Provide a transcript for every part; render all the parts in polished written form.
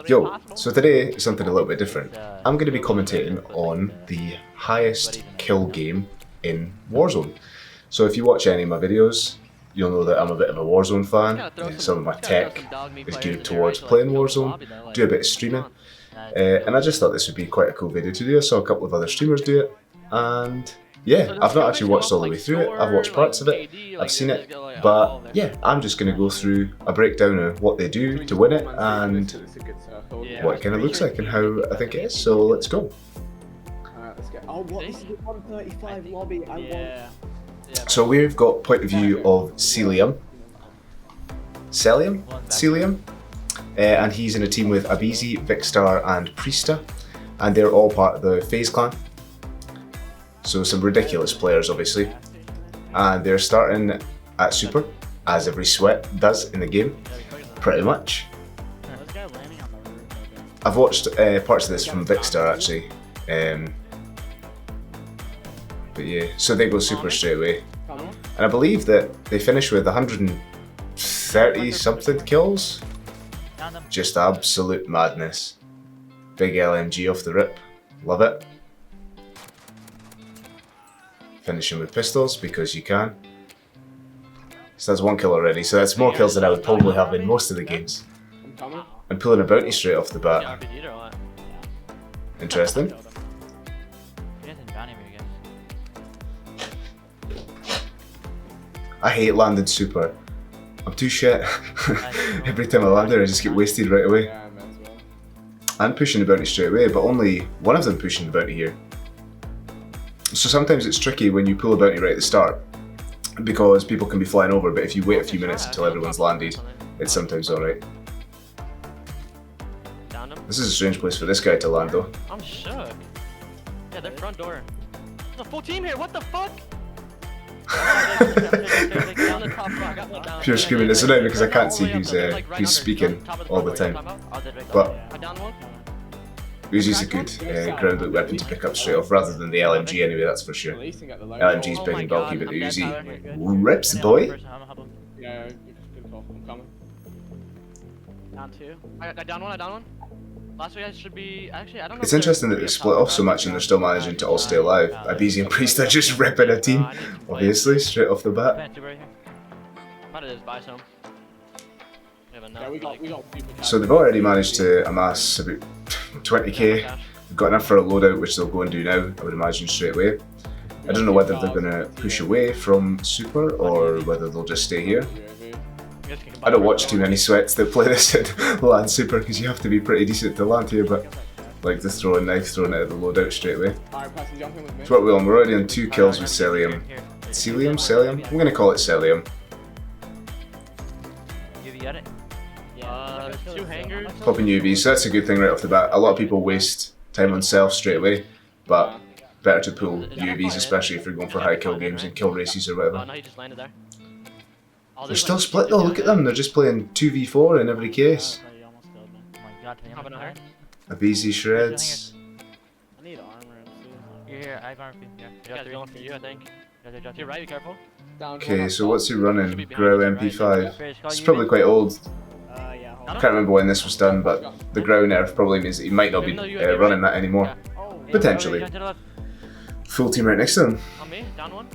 Yo, so today is something a little bit different. I'm going to be commentating on the highest kill game in Warzone. So if you watch any of my videos, you'll know that I'm a bit of a Warzone fan. Some of my tech is geared towards playing Warzone, do a bit of streaming. And I just thought this would be quite a cool video to do. I saw a couple of other streamers do it, and yeah, I've not actually watched all the way through it. I've watched parts of it, I've seen it, but yeah, I'm just going to go through a breakdown of what they do to win it and what it kind of looks like and how I think it is. So let's go. Alright, let's go. Oh, what? This is the 135 lobby. I want. So we've got point of view of CELLIUM. CELLIUM? And he's in a team with ABeZy, Vikkstar and Priestah, and they're all part of the Faze clan. So some ridiculous players obviously, and they're starting at Super, as every sweat does in the game, pretty much. I've watched parts of this from Vikkstar actually, but yeah, so they go Super straight away, and I believe that they finish with 130 something kills. Just absolute madness. Big LMG off the rip, love it. Finishing with pistols because you can. So that's one kill already, so that's more kills than I would probably have in most of the games. And pulling a bounty straight off the bat. Interesting. I hate landing Super. I'm too shit. Every time I land there I just get wasted right away. And pushing the bounty straight away, but only one of them pushing the bounty here. So sometimes it's tricky when you pull a bounty right at the start, because people can be flying over, but if you wait a few minutes until everyone's landed, it's sometimes alright. This is a strange place for this guy to land though. I'm shook. Yeah, their front door. There's a full team here, what the fuck? Pure screaming, it's annoying because I can't see who's speaking all the time. But Uzi's a good ground loop weapon to pick up straight off, rather than the LMG anyway, that's for sure. LMG's big and bulky, but the Uzi rips, boy. Yeah, I'm coming. Down two. I down one. Last week I should be, actually I don't know. It's interesting that they split off so much and they're still managing to all stay alive. ABeZy and Priestah just ripping a team, obviously, straight off the bat. So they've already managed to amass about 20k. They've got enough for a loadout, which they'll go and do now, I would imagine, straight away. I don't know whether they're going to push away from Super or whether they'll just stay here. I don't watch too many sweats that play this at land Super because you have to be pretty decent to land here, but like just throwing it at the loadout straight away. So what we're on, we're already on 2 kills with CELLIUM. CELLIUM? I'm going to call it CELLIUM. Two hangers. Popping UAV, so that's a good thing right off the bat. A lot of people waste time on self straight away, but better to pull UAVs, especially if you're going for high kill games and kill races or whatever. No, he just landed there. They're still split though, look at them, they're just playing 2v4 in every case. ABeZy shreds. I need armor. Here, I have armor. Yeah, they're going for you, I think. To your right, be careful. Okay, so what's he running? Grow MP5. It's probably quite old. I can't remember when this was done, but the Grow nerf probably means that he might not be running that anymore. Potentially. Full team right next to him. On me, down one.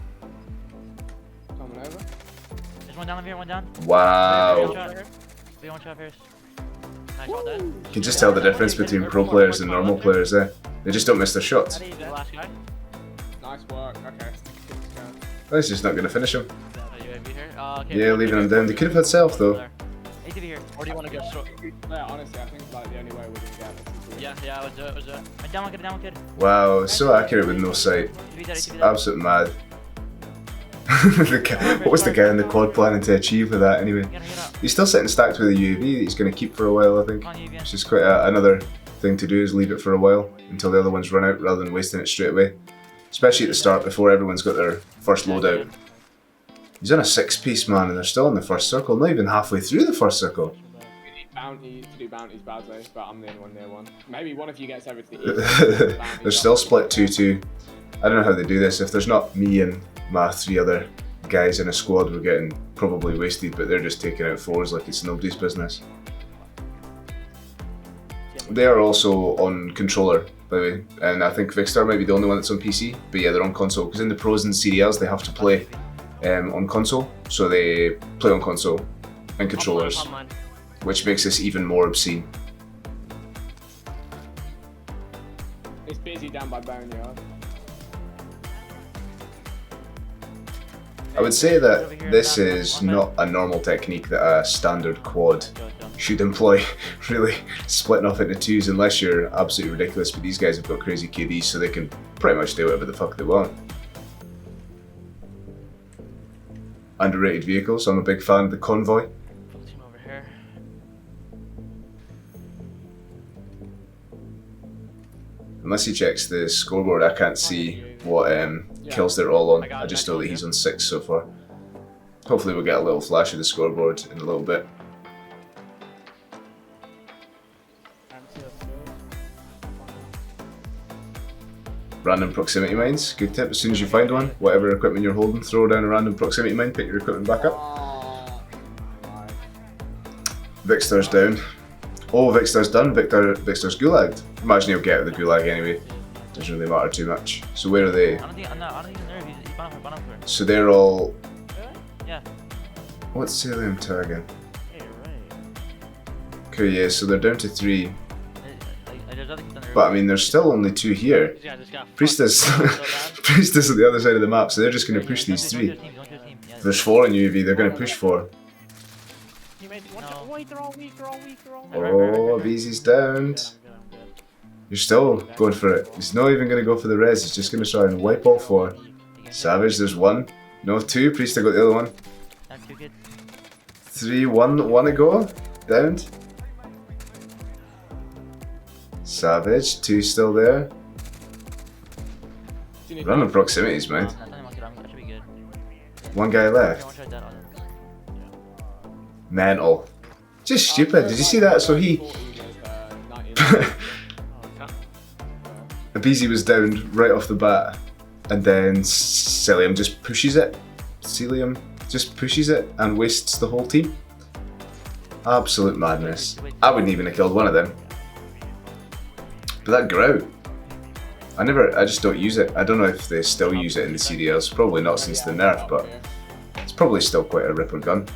Coming over. There's one down here, one down. Wow. One shot first. Nice, all dead. You can just tell the difference between pro players and normal players there. They just don't miss their shots. Last guy. Nice work. Okay. That's just not going to finish him. UAV here. Yeah, leaving him down. They could have had self though. ATV here. Or do you want to go short? Yeah, honestly, I think like the only way we're gonna get this is Yeah, let's do it. I down one kid. Wow, so accurate with no sight. It's absolute mad. What was the guy in the quad planning to achieve with that anyway? He's still sitting stacked with a UAV that he's going to keep for a while, I think. It's just quite another thing to do, is leave it for a while until the other ones run out rather than wasting it straight away. Especially at the start before everyone's got their first loadout. He's on a 6-piece, man, and they're still in the first circle, not even halfway through the first circle. We need bounty to do bounties badly, but I'm the only one near one. Maybe one of you gets everything. They're still split 2-2. I don't know how they do this. If there's not me and my 3 other guys in a squad, we're getting probably wasted, but they're just taking out 4s like it's nobody's business. They are also on controller, by the way, and I think Vikkstar might be the only one that's on PC, but yeah, they're on console, because in the pros and CDLs they have to play on console, so they play on console and controllers, which makes this even more obscene. It's busy down by Boneyard. I would say that this is not a normal technique that a standard quad should employ, really, splitting off into twos unless you're absolutely ridiculous, but these guys have got crazy KDs so they can pretty much do whatever the fuck they want. Underrated vehicle, so I'm a big fan of the Convoy. Team over here. Unless he checks the scoreboard, I can't see what kills they're all on. I just know that he's on 6 so far. Hopefully we'll get a little flash of the scoreboard in a little bit. Random proximity mines, good tip. As soon as you find one, whatever equipment you're holding, throw down a random proximity mine, pick your equipment back up. Vikkstar's down. Oh, Vikkstar's done. Vikkstar's gulagged. Imagine he'll get out of the gulag anyway. Doesn't really matter too much. So where are they? I don't think he's there. He's banned up here. So they're all... Yeah. What's CELLIUM tagging? Hey, right. Okay, yeah, so they're down to 3. There's other kids on there. But I mean, there's still only 2 here. These guys just got Priestah's Priestah's on the other side of the map, so they're just going to push these 3. If there's 4 in UAV, they're going to push 4. Wait, they're all weak. Oh, ABeZy's downed. You're still going for it. He's not even going to go for the res, he's just going to try and wipe all 4. Savage, there's 1. No, 2. Priestah got the other one. 3, 1 to go. Downed. Savage, 2 still there. Random proximities, man. 1 guy left. Mental. Just stupid. Did you see that? So he... ABeZy was down right off the bat, and then CELLIUM just pushes it. CELLIUM just pushes it and wastes the whole team. Absolute madness. I wouldn't even have killed one of them. But that grout, I just don't use it. I don't know if they still use it in the CDLs. Probably not since the nerf, but it's probably still quite a ripper gun.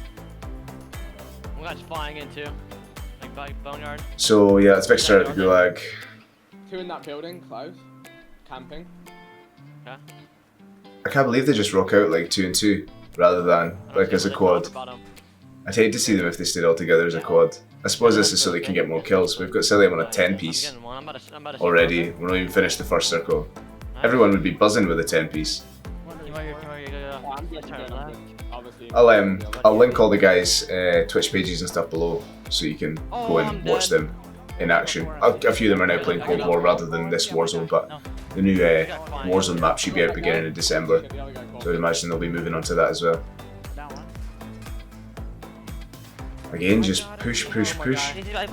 One guy's flying in too, like by Boneyard. So yeah, it's Vikkstar at the gulag. 2 in that building, close, camping. Yeah. I can't believe they just rock out like 2 and 2 rather than like as a quad. I'd hate to see them if they stayed all together as a quad. I suppose this is so they can get more kills. We've got CELLIUM on a 10 piece already. We're not even finished the first circle. Everyone would be buzzing with a 10 piece. I'll link all the guys' Twitch pages and stuff below so you can go and watch them in action. A few of them are now playing Cold War rather than this Warzone, but the new Warzone map should be out beginning in December, so I'd imagine they'll be moving on to that as well. Again, just push.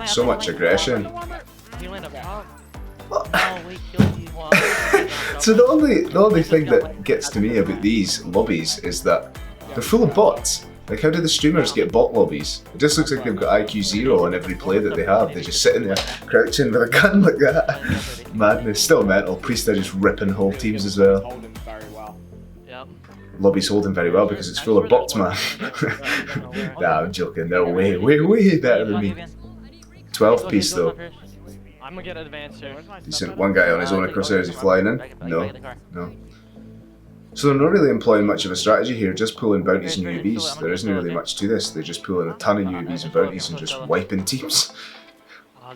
So much aggression. So the only thing that gets to me about these lobbies is that they're full of bots. Like, how do the streamers get bot lobbies? It just looks like they've got IQ 0 on every play that they have. They're just sitting there crouching with a gun like that. Madness. Still mental. Priestah just ripping whole teams as well. Lobby's holding very well because it's full of bots, man. Nah, I'm joking. They're way better than me. 12 piece though. I'm gonna get advanced here. Decent. 1 guy on his own across there. Is he flying in? No. So they're not really employing much of a strategy here, just pulling bounties and UAVs. There isn't really much to this. They're just pulling a ton of UAVs and bounties and just wiping teams.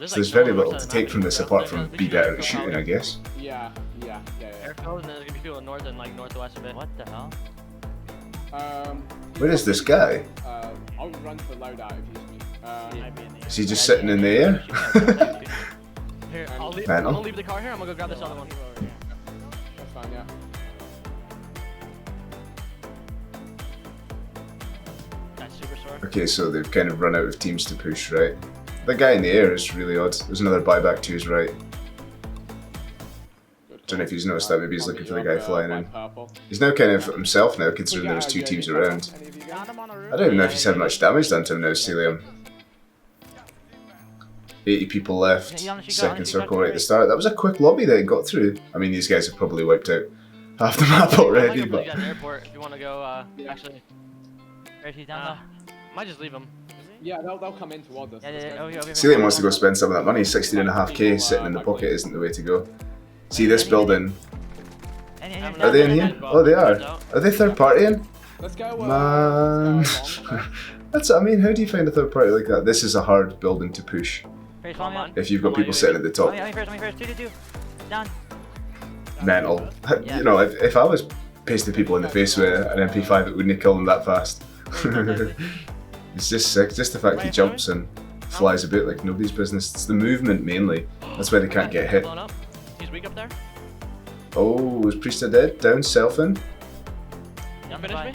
So there's very little to take from this apart from be better at shooting, I guess. Yeah. Airfield, and there's gonna be people in north and like northwest a bit. What the hell? Where is this guy? I'll run for loadout if you Is he just sitting in the air? Here, I'm gonna leave the car here. I'm gonna go grab this other one. That's fine, yeah. That's super sore. Okay, so they've kind of run out of teams to push, right? The guy in the air is really odd. There's another buyback to his right. Don't know if he's noticed that, maybe he's looking for the guy flying in. He's now kind of himself now, considering there's 2 teams around. I don't even know if he's had much damage done to him now, CELLIUM. 80 people left, Yeah, honestly, second got circle to right at the right. start. That was a quick lobby that it got through. I mean, these guys have probably wiped out half the map already, I might go but... at the airport if you want to go, Yeah. actually. Where is he down might just leave him. Yeah, they'll come in towards us. Let's go. CELLIUM wants to go spend some of that money. 16.5k sitting in the pocket isn't the way to go. See this building? Are they in here? Oh, they are. Are they third party in? Let's go. Man. Let's go along. That's, I mean, how do you find a third party like that? This is a hard building to push. If you've got people sitting at the top. First, 2. Down. Mental. You know, if I was pasting people in the face with an MP5, it wouldn't kill them that fast. It's just sick. Just the fact he jumps and flies about like nobody's business. It's the movement mainly. That's why they can't get hit. He's weak up there. Oh, is Priestah dead? Down, selfing. You finish me?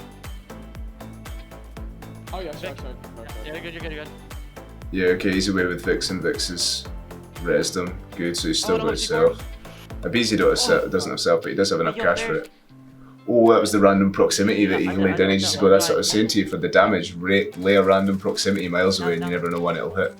Oh yeah, sorry. Yeah, you're good. Yeah, okay, he's away with Vix, and Vix has resed him. Good, so he's still got self. ABeZy doesn't have self, but he does have enough cash for it. Oh, that was the random proximity that he laid down ages ago. That's what I was saying to you. For the damage, lay a random proximity miles away and you never know when it'll hit.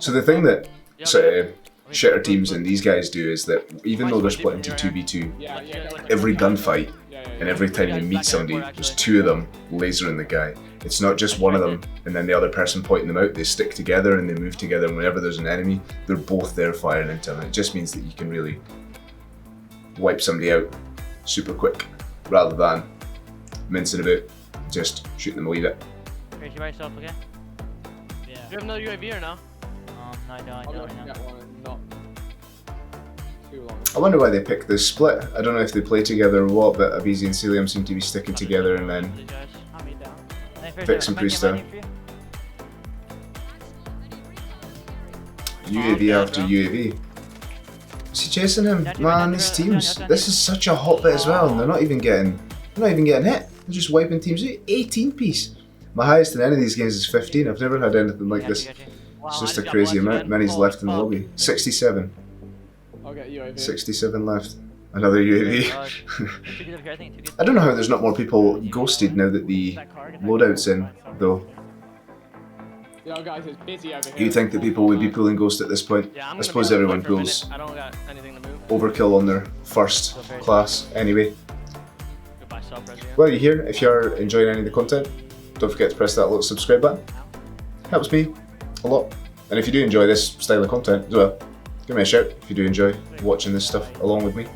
So the thing that sort of shitter teams and these guys do is that even though they're split into 2v2, every gunfight and every time you meet somebody, there's two of them lasering the guy. It's not just one of them and then the other person pointing them out. They stick together and they move together, and whenever there's an enemy, they're both there firing into them. It just means that you can really wipe somebody out super quick rather than mincing about, just shooting them a wee bit. You by yourself, okay? Yeah. You have another UAV or no? No, I don't. Get one and not too long. I wonder why they picked this split. I don't know if they play together or what, but ABeZy and CELLIUM seem to be sticking together, and then Vikks and Priestah. UAV after UAV. Is he chasing him? Man, these teams. This is such a hot bit as well, and they're not even getting hit. They're just wiping teams out. 18 piece. My highest in any of these games is 15. I've never had anything like this. It's just a crazy amount. Many's left in the lobby. 67. I'll get UAV. 67 left. Another UAV. I don't know how there's not more people ghosted now that the loadout's in, though. Yo guys, it's busy over here. You'd think that people would be pulling ghost at this point. I suppose everyone pulls I don't got anything to move. overkill on their first class anyway. Well, you're here. If you're enjoying any of the content, don't forget to press that little subscribe button. Helps me a lot. And if you do enjoy this style of content as well, give me a shout if you do enjoy watching this stuff along with me.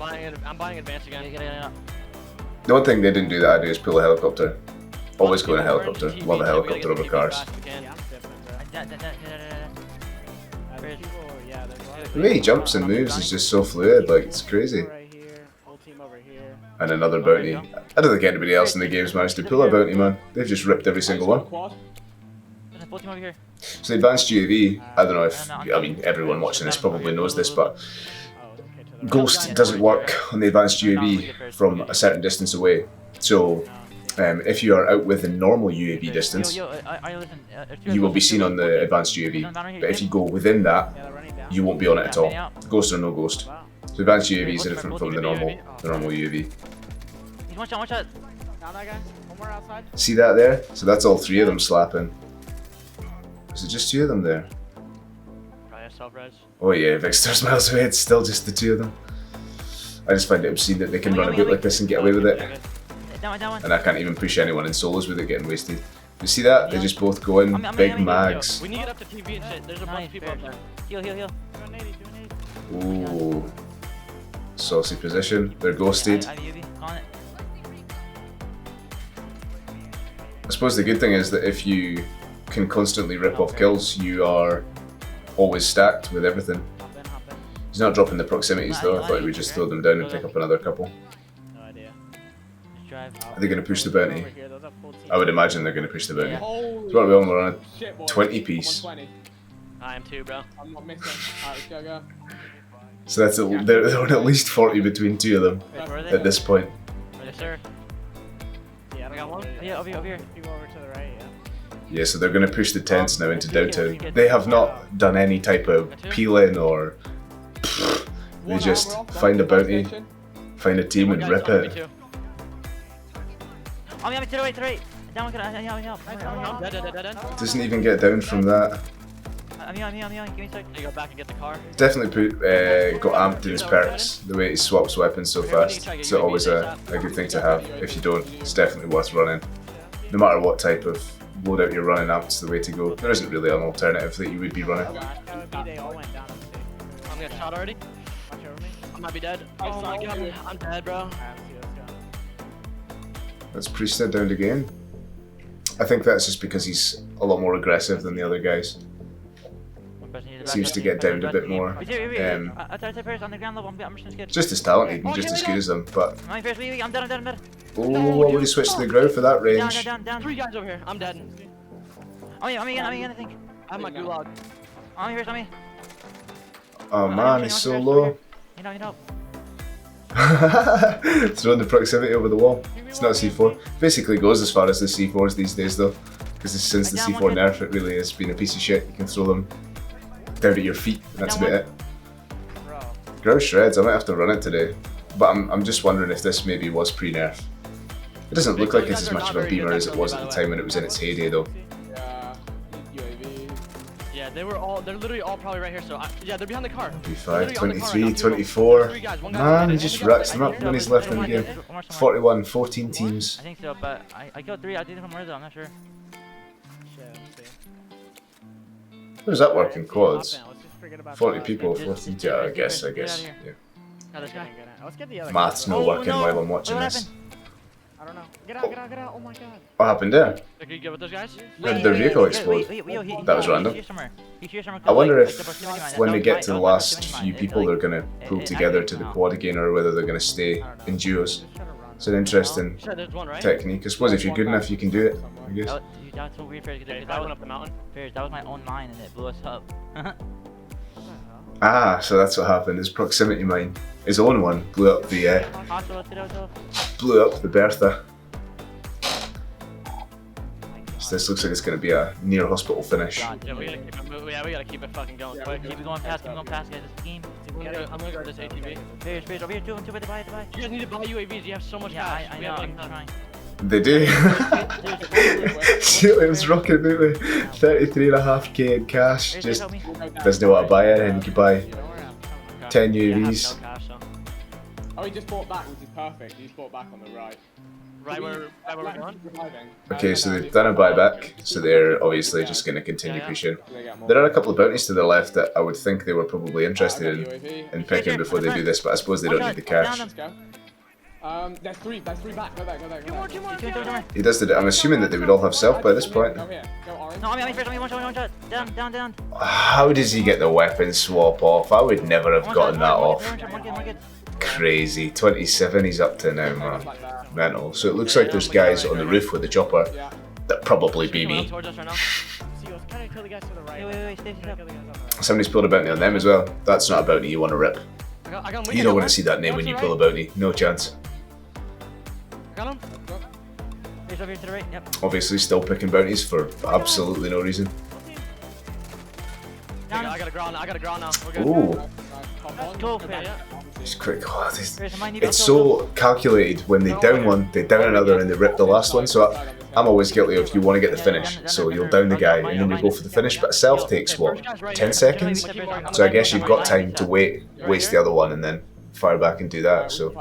I'm buying advance again. The one thing they didn't do that I do is pull a helicopter. Always go in a helicopter. Love a helicopter over cars. The way he jumps and moves is just so fluid, like it's crazy. And another bounty. I don't think anybody else in the game's managed to pull a bounty, man. They've just ripped every single one. So the advanced UAV, I don't know if, I mean everyone watching this probably knows this, but Ghost doesn't work on the advanced UAV from a certain distance away. So if you are out within normal UAV distance, you will be seen on the advanced UAV. But if you go within that, you won't be on it at all. Ghost or no ghost. So advanced UAVs are different from the normal UAV. See that there? So that's all three of them slapping. Is it just two of them there? Oh yeah, Vikkstar's miles away, it's still just the two of them. I just find it obscene that they can run about like this and get away with it. And I can't even push anyone in solos with it getting wasted. You see that? They just both go in, big mags. We need to get up to TV and shit. There's a bunch of people up there. Heal. Ooh. Saucy position. They're ghosted. I suppose the good thing is that if you can constantly rip off kills, you are always stacked with everything. He's not dropping the proximities though. I thought he would just throw them down and pick up another couple. Are they going to push the bounty? I would imagine they're going to push the bounty. So what are we on? We're on a 20 piece. I am too, bro. I'm not missing. Alright, let's go. So that's they're on at least 40 between two of them at this point. Yes, sir. Yeah, I got one. Yeah, over here. You go over to the right, yeah. Yeah, so they're going to push the tents now into downtown. They have not done any type of peeling or... They just find a bounty, find a team and rip it. To the right. Down, help. I'm dead. Doesn't even get down from that. I'm healing. Give me a sec. You go back and get the car. Definitely got amped in his perks, the way he swaps weapons so fast. It's always a good thing to have. If you don't, it's definitely worth running. No matter what type of loadout you're running, amped's the way to go. There isn't really an alternative that you would be running. I'm getting shot already. I might be dead. Oh my god, I'm dead, bro. That's Priestah downed again. I think that's just because he's a lot more aggressive than the other guys. Seems to get downed a bit more. Just as talented and just as good as them, but... Oh, we switched to the ground for that range. Down. 3 guys over here. I'm dead. I'm in, I think. I have my gulag. Oh man, he's so low. You know. Throwing the proximity over the wall. It's not C4. Basically goes as far as the C4s these days though. Because since the C4 nerf, it really has been a piece of shit. You can throw them down at your feet, and that's about it. Ground shreds, I might have to run it today. But I'm just wondering if this maybe was pre-nerf. It doesn't look like it's as much of a beamer as it was at the time when it was in its heyday though. Yeah, they're literally all probably right here, so yeah, they're behind the car. 25, 23, 24. Man, he just racks them up when he's left in the game. 41, 14 teams. I think so, but I killed 3. I did from Rizzo, I'm not sure. How's that work in quads? 40 people, 14. Yeah, I guess. Yeah. Math's not working while I'm watching this. I don't know. Get out. Oh my god. What happened there? Are you good with those guys? Where did their vehicle explode? That was random. I wonder if when they get to the last few people they're going to pull together to the quad again, or whether they're going to stay in duos. It's an interesting technique. I suppose if you're good enough you can do it, I guess. That's so weird, Yeah, I went up the mountain. That was my own mine and it blew us up. Ah, so that's what happened. His proximity mine, his own one, blew up the Bertha. So this looks like it's going to be a near hospital finish. Yeah, we gotta keep it fucking going. Keep going past, guys. This game. I'm gonna grab this ATV. Space, over here, two by the buy. You guys need to buy UAVs. You have so much cash. I know. I'm trying. They do. CELLIUM's rocking about with 33.5k in cash. Just doesn't know what to buy it, and you can buy 10 UAVs. Oh, he just bought back, which is perfect. He just bought back on the right. Right where we're going? Okay, so they've done a buyback, so they're obviously just going to continue pushing. There are a couple of bounties to the left that I would think they were probably interested in picking before they do this, but I suppose they don't need the cash. There's three back. Go there. He does the. I'm assuming that they would all have self by this point. Go here. Go orange. No, I'm first. One shot. Down. How does he get the weapon swap off? I would never have gotten that off. Crazy. 27 he's up to now, man. Mental. So it looks like there's guys on the roof with the chopper. That probably be me. Somebody's pulled a bounty on them as well. That's not a bounty you want to rip. You don't want to see that name when you pull a bounty. No chance. Got him? He's over here to the right. Yep. Obviously still picking bounties for absolutely no reason. I got a growl now. We're good. Ooh. Go, Just quick. Oh, it's so calculated. When they down one, they down another, and they rip the last one. So I'm always guilty of you want to get the finish. So you'll down the guy, and then you go for the finish. But a self takes what, 10 seconds? So I guess you've got time to waste the other one, and then fire back and do that. So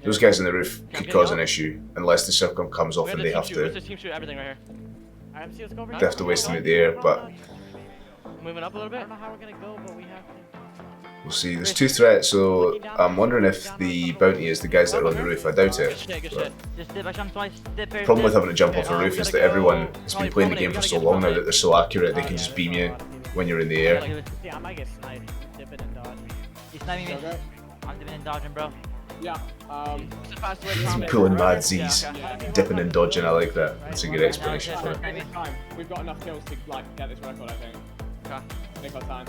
those guys on the roof could cause an issue unless the circum comes off and they have to waste them in the air. But moving up a little bit. we'll see. There's 2 threats, so I'm wondering if the bounty is the guys that are on the roof. I doubt it. Problem with having to jump off a roof is that everyone has been playing the game for so long now that they're so accurate they can just beam you when you're in the air. Yeah, I might get sniped, dipping and dodging. He's sniping me. I'm dipping and dodging, bro. Yeah. Pulling mad Z's, dipping and dodging. I like that. That's a good explanation for it. We've got enough kills to get this record, I think. Take our time.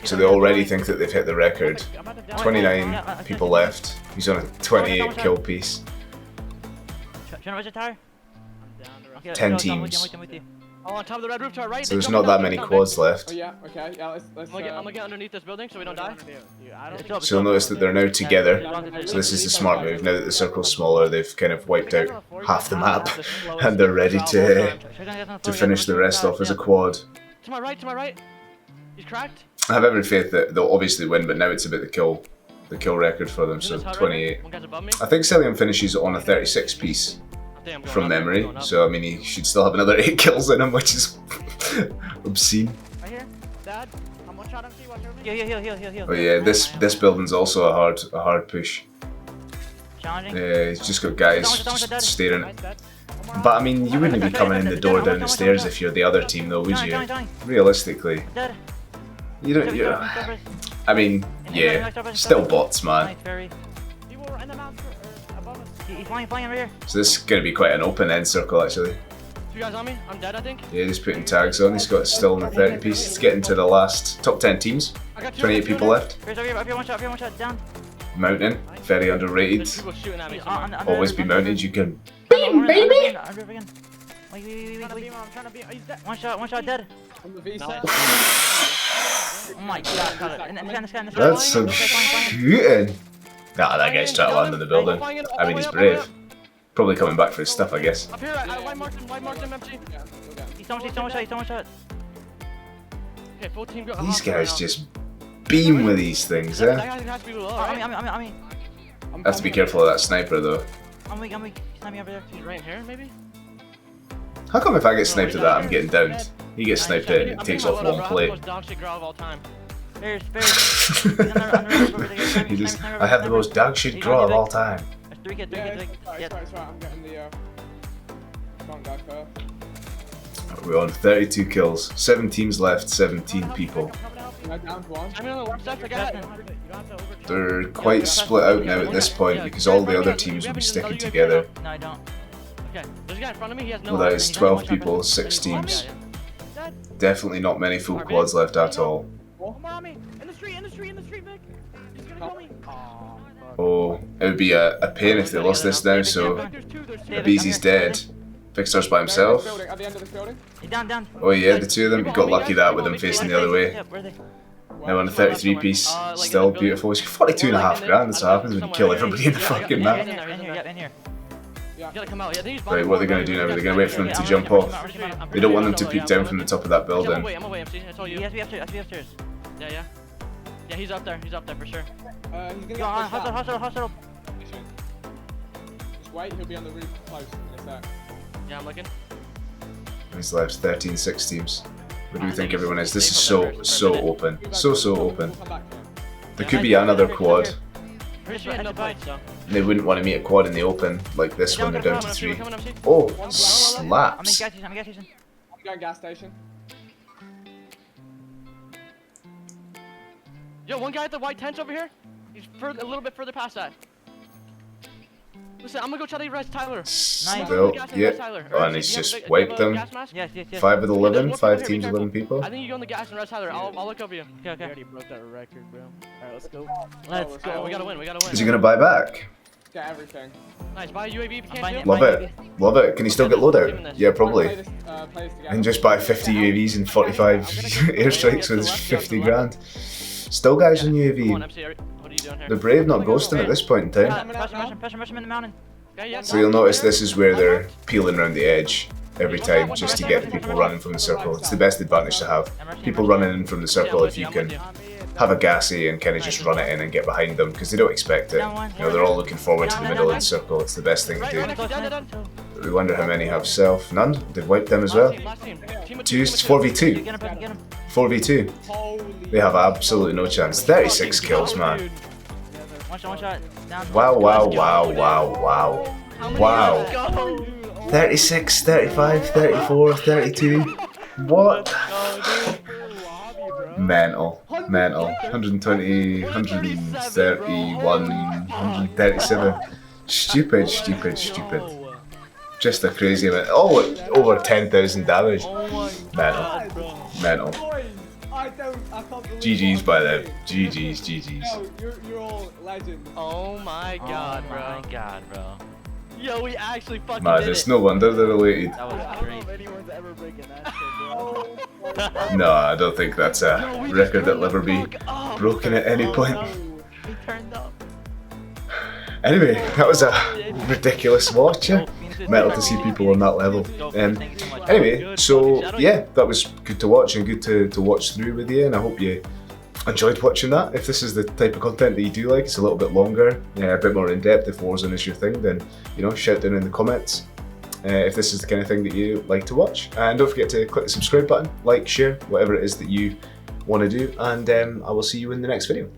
So they already think that they've hit the record. 29 people left. He's on a 28 kill piece. 10 teams. Oh, on top of the red roof to our right. So there's not that many quads left. Oh yeah, okay, yeah, let's I'm gonna get underneath this building so we don't die. So you'll notice that they're now together. So this is the smart move. Now that the circle's smaller, they've kind of wiped out half the map, and they're ready to finish the rest off as a quad. To my right, to my right. He's cracked. I have every faith that they'll obviously win, but now it's about the kill record for them. So 28. One guy's above me. I think CELLIUM finishes on a 36 piece from memory. So I mean, he should still have another 8 kills in him, which is obscene. Right here. Dad, I'm one shot MC. Watch over me. Heal. Oh yeah, this building's also a hard push. Challenging. Yeah, he's just got guys just staring. Nice, Dad. One more. But I mean, you wouldn't be coming in the door down the stairs if you're the other team, though, would you? Realistically, Dead. you don't. I mean, yeah, still bots, man. People were in the mountain above us. He's flying over here. So this is going to be quite an open end circle, actually. 2 guys on me. I'm dead, I think. Yeah, he's putting tags on. He's got still in the 30 piece. He's getting to the last top 10 teams. I got 28 people left. Here's over here, one shot, down. Mountain, very underrated. There's people shooting at me. Always be mounted. You can. Beam, baby! Wait. I'm trying to beam. He's dead. One shot, dead. On the V Nice. set. Oh my god, got it. In the sky. That's some shooting. Nah, that guy's trying to land in the building. I mean, he's brave. Probably coming back for his stuff, I guess. Up here, I white marked him, MC. Yeah, we'll get him. He's one shot. Okay, full team go. These guys just beam with these things, That eh? guy has to be low, Oh, right? I mean. Have to be careful of that sniper, though. I'm weak. Snipe me over there. He's right here, maybe? How come if I get sniped at that, I'm getting downed? He gets sniped at and it takes off one play. Dog shit girl of all time. There's. I have the most dog shit draw of all time. There's 3 kids. Yeah, Yeah. it's right. I'm getting the front guy first. We're on 32 kills. 7 teams left, 17 people. No, down to one. I'm on the left side, I got it. They're quite split out now at this point because all the other teams will be sticking together. No, I don't. Okay, there's a guy in front of me, he has no Well, that weapon. is 12 people, 6 teams. Definitely not many full quads left at all. One more on me. In the street, Vic. He's gonna kill me. Oh, it would be a pain if they lost this now, so There's two. ABeZy's dead. Vikkstar's by himself. At the end of this building. He's down. Oh yeah, the two of them, you got lucky that with them facing the other way. Yeah, where are they? Now on a 33 piece, still beautiful. It's 42.5 grand, that's what happens when you kill everybody in the fucking map. In here. You gotta come out. Yeah, these Right, what are they going to do now? Are they going to wait for them to jump off? They don't want them to peek down from the top of that I'm building. away, MC. I told you. He has to be upstairs. Yeah. Yeah, he's up there for sure. He's gonna get Go on, pushed down. hustle. Just wait, he'll be on the roof close in a sec. Yeah, I'm looking. He's left 13, 6 teams. What do we think everyone is? This is so open. So open. We'll come back to him. There could be another quad. Pretty sure no fight, so. They wouldn't want to meet a quad in the open like this when they're down to 3. Coming, MC. Oh, I'm in slaps. gas station. I'm going gas station. Yo, one guy at the white tent over here. He's a little bit further past that. Listen, I'm gonna go try to res Tyler. Still, yeah. Oh, and he's just wiped them. Yes. 5 with 11, 5 teams, 11 people. I think you go on the gas and res Tyler. I'll look over you. We already broke that record, bro. Alright, let's go. Let's Oh, go. we gotta win. Is he going to buy back? Get everything. Nice. Buy a UAV if you I'm can't buying do it. it. Love it. Love it. Can he still get loadout? Yeah, probably. Play this together. And just buy 50 UAVs and 45 airstrikes with 50 grand. Still guys on Come on, UAV. MC. What are you doing here? They're brave not ghosting at this point in time. Pressure him in the mountain. Yeah. So you'll notice this is where they're peeling around the edge every time just to get the people running from the circle. It's the best advantage to have. People running in from the circle if you can have a gassy and kind of just run it in and get behind them because they don't expect it. You know, they're all looking forward to the middle of the circle. It's the best thing to do. We wonder how many have self. None. They've wiped them as well. Last team. Team of 2, 4v2. Get him. 4v2. Holy. They have absolutely no chance. 36 kills, man. One shot. Down. Wow. Wow. 36, 35, 34, 32. What? Mental. 120, 131, 137. Stupid. Just a crazy amount. Oh, over 10,000 damage. Mental. Boys, I can't believe GG's what by I'm them. doing. GG's. No, you're all legends. Oh my god, Oh bro. my god, bro. Yo, we actually fucking Man, did it's it. no wonder they're related. That I was don't know great. if anyone's ever breaking that shit, bro. No, I don't think that's a Yo, we just record that'll turned ever the be fuck up. broken at any point. We turned up. Anyway, that was a ridiculous watch. Yeah? Metal to see people on that level. Anyway, so yeah, that was good to watch and good to watch through with you, and I hope you enjoyed watching that. If this is the type of content that you do like, it's a little bit longer, a bit more in depth. If Warzone is your thing, then shout down in the comments if this is the kind of thing that you like to watch. And don't forget to click the subscribe button, like, share, whatever it is that you want to do, and I will see you in the next video.